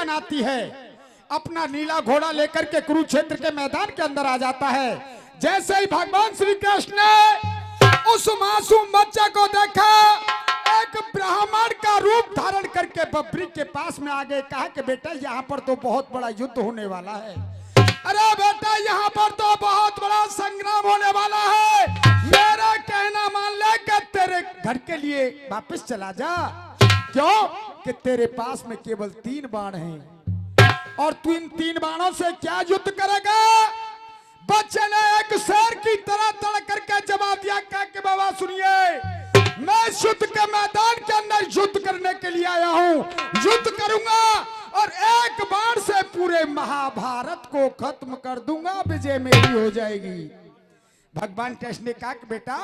क्षण आती है, अपना नीला घोड़ा लेकर के कुरुक्षेत्र के मैदान के अंदर आ जाता है। जैसे ही भगवान श्री कृष्ण ने उस मासूम बच्चे को देखा, एक ब्राह्मण का रूप धारण करके बबरी के पास में आ गए। कहा कि बेटा यहाँ पर तो बहुत बड़ा युद्ध होने वाला है। अरे बेटा यहाँ पर तो बहुत बड़ा संग्राम होने वाला है, मेरा कहना मान ले कि तेरे घर के लिए वापस चला जा। क्यों कि तेरे पास में केवल 3 बाण हैं और तू इन 3 बाणों से क्या युद्ध करेगा। बच्चे ने एक शेर की तरह तड़ करके जवाब दिया कि बाबा सुनिए, मैं युद्ध के मैदान के अंदर युद्ध करने के लिए आया हूं, युद्ध करूंगा और एक बार से पूरे महाभारत को खत्म कर दूंगा, विजय मेरी हो जाएगी। भगवान कृष्ण ने कहा कि बेटा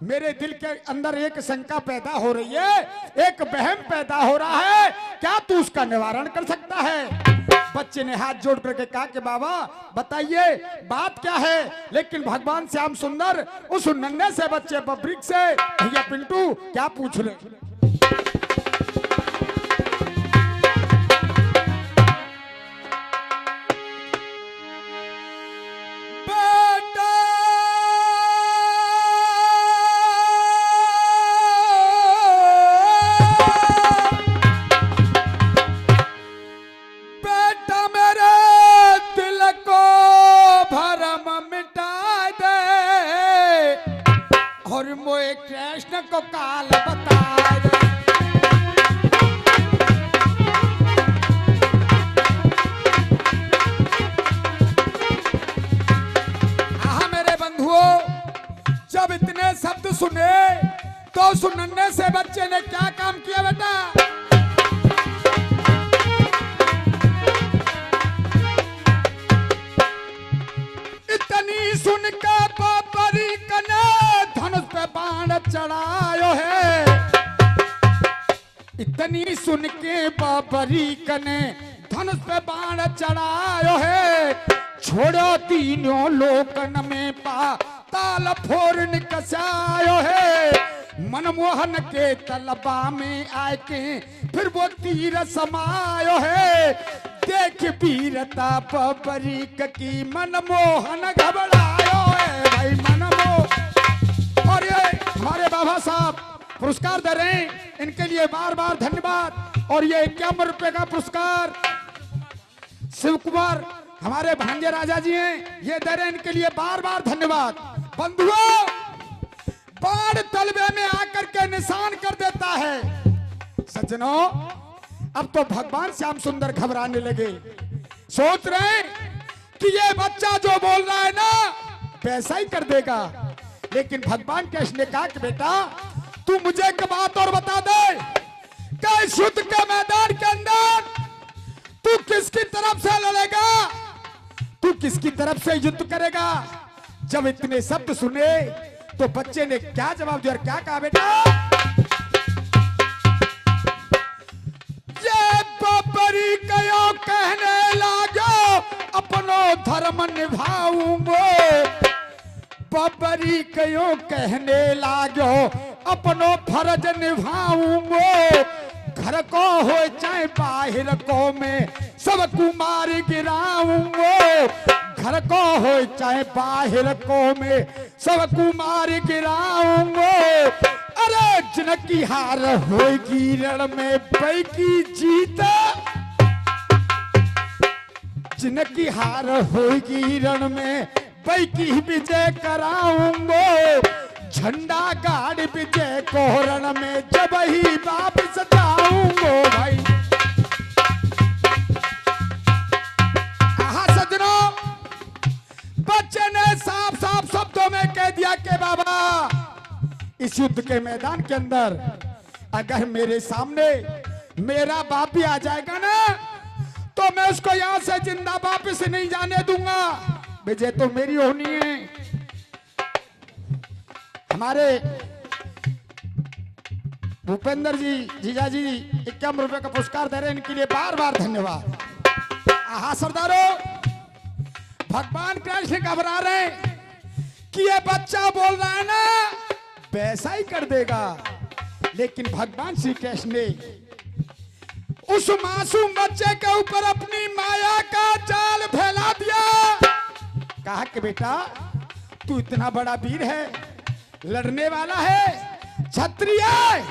मेरे दिल के अंदर एक शंका पैदा हो रही है, एक वहम पैदा हो रहा है, क्या तू उसका निवारण कर सकता है। बच्चे ने हाथ जोड़ करके कहा कि बाबा बताइए बात क्या है। लेकिन भगवान श्याम सुंदर उस नन्हे से बच्चे बब्रिक से, भैया पिंटू क्या पूछ ले। कृष्ण को काल बता दे। मेरे बंधुओं, जब इतने शब्द सुने तो सुनने से बच्चे ने क्या काम किया बेटा। इतनी सुन के बबरी कने धनुष पे बाण चढ़ायो है। इतनी सुन के बबरी कने धनुष पे बाण चढ़ायो है। छोड़ो तीनों लोकन में पाताल फोरन कसायो है। मनमोहन के तलबा में आए के फिर वो तीर समायो है। देख वीरता बबरी की मनमोहन घबरायो है। भाई मनमोहन, और ये हमारे बाबा साहब पुरस्कार दे रहे हैं, इनके लिए बार बार धन्यवाद। और ये 51 रुपए का पुरस्कार शिव कुमार हमारे भांजे राजा जी हैं, ये दे रहे हैं, इनके लिए बार बार धन्यवाद। बंधुओं, बाण तलबे में आकर के निशान कर देता है। सज्जनों, अब तो भगवान श्याम सुंदर घबराने लगे, सोच रहे कि ये बच्चा जो बोल रहा है ना वैसा ही कर देगा। लेकिन भगवान कृष्ण ने कहा कि बेटा तू मुझे एक बात और बता दे कि इस युद्ध के मैदान के अंदर तू किसकी तरफ से लड़ेगा, तू किसकी तरफ से युद्ध करेगा। जब इतने शब्द सुने तो बच्चे ने क्या जवाब दिया, क्या कहा बेटा। ये बबरी कयो कहने लागो अपनो धर्म निभाऊंगो। बबरी कयो कहने लागो अपनो फर्ज निभाऊंगो। घर को हो चाहे बाहर को मैं सब कुमार गिराऊंगो। घर को हो चाहे बाहर को मैं सब कुमार गिराऊंगो। अरे जिनकी हार होगी रण में बैकी जीत, जिनकी हार होगी रण में बैकी विजय कराऊंगो। झंडा गाड़ विजय को रण में जब ही वापस जाऊंगो। भाई सज्जनों, बच्चे ने साफ साफ शब्दों में कह दिया कि बाबा इस युद्ध के मैदान के अंदर अगर मेरे सामने मेरा बाप भी आ जाएगा ना तो मैं उसको यहां से जिंदा वापस नहीं जाने दूंगा। विजय तो मेरी होनी है। हमारे भूपेंद्र जी जीजा जी 51 रुपए का पुरस्कार दे रहे हैं, इनके लिए बार बार धन्यवाद। सरदारों, भगवान कृष्ण घबरा रहे कि ये बच्चा बोल रहा है ना वैसा ही कर देगा। लेकिन भगवान श्री कृष्ण ने उस मासूम बच्चे के ऊपर अपनी माया का जाल फैला दिया। कहा कि बेटा तू इतना बड़ा वीर है, लड़ने वाला है, क्षत्रिय है,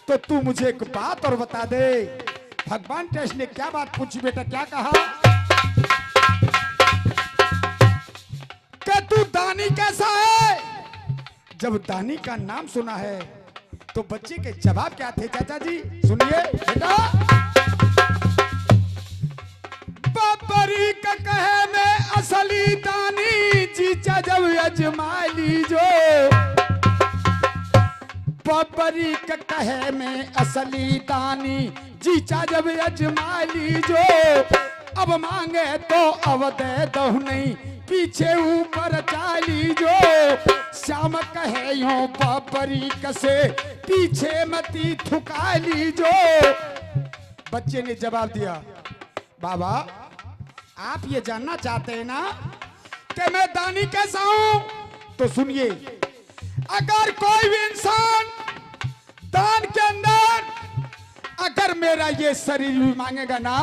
तो तू मुझे एक बात और बता दे। भगवान कृष्ण ने क्या बात पूछी बेटा, क्या कहा कि तू दानी कैसा है? जब दानी का नाम सुना है तो बच्चे के जवाब क्या थे चाचा जी, सुनिए बेटा। बबरी का कहे में असली दानी, जीजा जब अजमा लीजो। बबरी का कहे में असली दानी, जीजा जब अजमा लीजो। अब मांगे तो अब दे दो नहीं, पीछे ऊपर चाली जो। श्याम कहे यो बबरी कसे, पीछे मती थुका ली जो। बच्चे ने जवाब दिया, बाबा आप ये जानना चाहते हैं ना कि मैं दानी कैसा हूं, तो सुनिए। अगर कोई भी इंसान दान के अंदर अगर मेरा ये शरीर भी मांगेगा ना,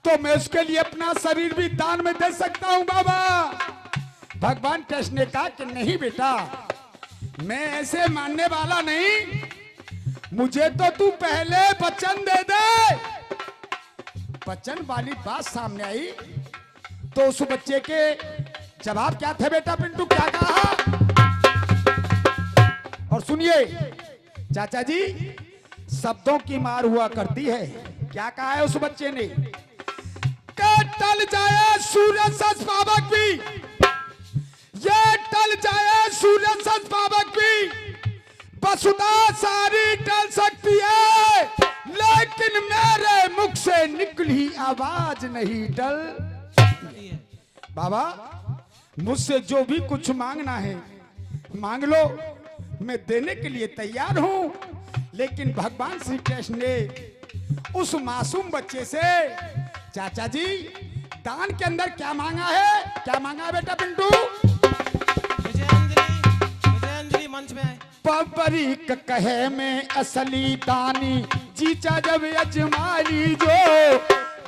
तो मैं उसके लिए अपना शरीर भी दान में दे सकता हूं बाबा। भगवान कृष्ण ने कहा कि नहीं बेटा, मैं ऐसे मानने वाला नहीं, मुझे तो तू पहले वचन दे दे। वचन वाली बात सामने आई तो उस बच्चे के जवाब क्या थे बेटा पिंटू, क्या कहा? और सुनिए चाचा जी, शब्दों की मार हुआ करती है। क्या कहा है उस बच्चे ने, टल जाए सूरज सच पावक भी, ये टल जाए सूरज सच पावक भी, वसुधा सारी टल सकती है, लेकिन मेरे मुख से निकली आवाज नहीं टल। बाबा मुझसे जो भी कुछ मांगना है मांग लो, मैं देने के लिए तैयार हूं। लेकिन भगवान श्री कृष्ण ने उस मासूम बच्चे से, चाचा जी दान के अंदर क्या मांगा है, क्या मांगा है बेटा पिंटू? विजय अंजलि मंच में आए। बबरी कहे में असली दानी, जीचा जब अजमाली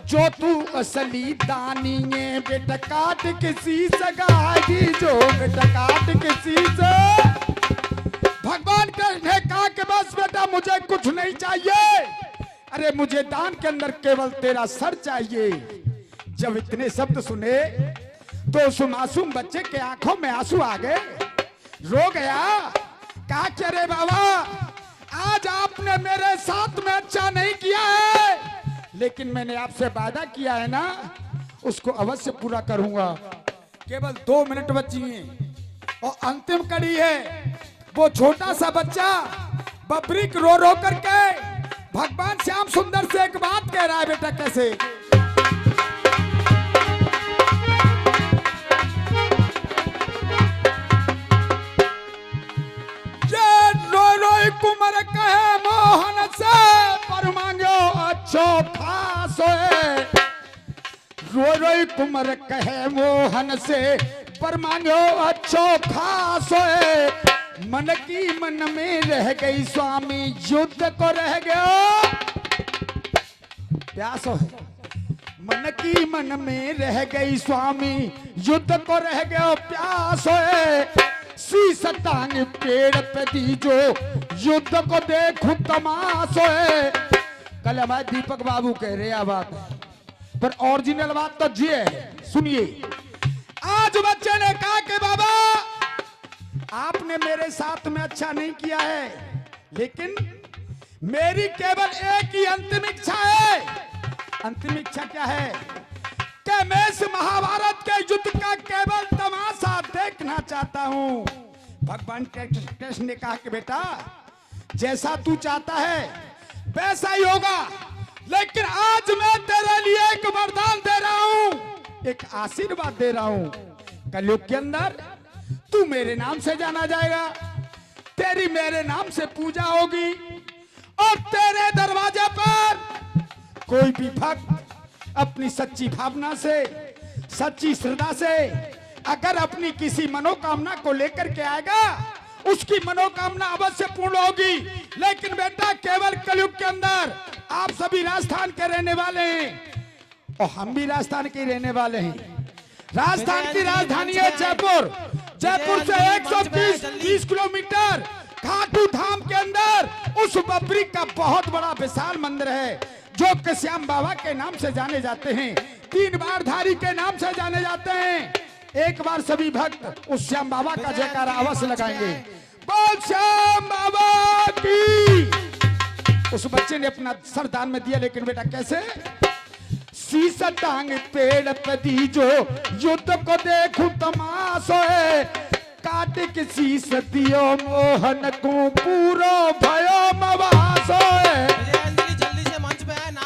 जो तू असली दानी है, बेटा काट किसी सगाई जो, बेटा काट किसी से। भगवान कृष्ण ने कहा कि बस बेटा मुझे कुछ नहीं चाहिए, अरे मुझे दान के अंदर केवल तेरा सर चाहिए। जब इतने शब्द सुने तो उस मासूम बच्चे के आंखों में आंसू आ गए, रो गया। कहा कि अरे बाबा आज आपने मेरे साथ में अच्छा नहीं किया है, लेकिन मैंने आपसे वादा किया है ना, उसको अवश्य पूरा करूंगा। केवल 2 मिनट बची हैं और अंतिम कड़ी है। वो छोटा सा बच्चा बबरीक रो रो करके भगवान श्याम सुंदर से एक बात कह रहा है बेटा, कैसे? ये रो रो कुमार कहे मोहन से, पर मांगो अच्छो फासो। रो रो कुमार कहे मोहन से, पर मांगो अच्छो खासो। मन की मन में रह गई स्वामी, युद्ध को रह गया प्यास है। मन की मन में रह गई स्वामी, युद्ध को रह गया प्यास है। शीश टांग पेड़ पे दीजो, युद्ध को देखो तमाश है। कल हमारे दीपक बाबू कह रहे हैं बात, पर ओरिजिनल बात तो ये है, सुनिए। आज बच्चे ने कहा कि बाबा आपने मेरे साथ में अच्छा नहीं किया है, लेकिन मेरी केवल एक ही अंतिम इच्छा है। अंतिम इच्छा क्या है कि मैं इस महाभारत के युद्ध का केवल तमाशा देखना चाहता हूं। भगवान कृष्ण ने कहा कि बेटा जैसा तू चाहता है वैसा ही होगा, लेकिन आज मैं तेरे लिए एक वरदान दे रहा हूं, एक आशीर्वाद दे रहा हूं। कलयुग के अंदर तू मेरे नाम से जाना जाएगा, तेरी मेरे नाम से पूजा होगी, और तेरे दरवाजे पर कोई भी भक्त अपनी सच्ची भावना से, सच्ची श्रद्धा से अगर अपनी किसी मनोकामना को लेकर के आएगा, उसकी मनोकामना अवश्य पूर्ण होगी। लेकिन बेटा केवल कलयुग के अंदर आप सभी राजस्थान के रहने वाले हैं और हम भी राजस्थान के रहने वाले हैं। राजस्थान की राजधानी है जयपुर। जयपुर से 120 किलोमीटर खाटू धाम के अंदर उस बबरी का बहुत बड़ा विशाल मंदिर है जो कि श्याम बाबा के नाम से जाने जाते हैं, 3 बार धारी के नाम से जाने जाते हैं। एक बार सभी भक्त उस श्याम बाबा का जयकारा अवश्य लगाएंगे। बोल श्याम बाबा की। उस बच्चे ने अपना सर दान में दिया, लेकिन बेटा कैसे? शीश टांग पेड़ पे दीजो युद्ध को देखू तमाशो है, काट के शीश दियो मोहन को पूरो भयो मवासो है।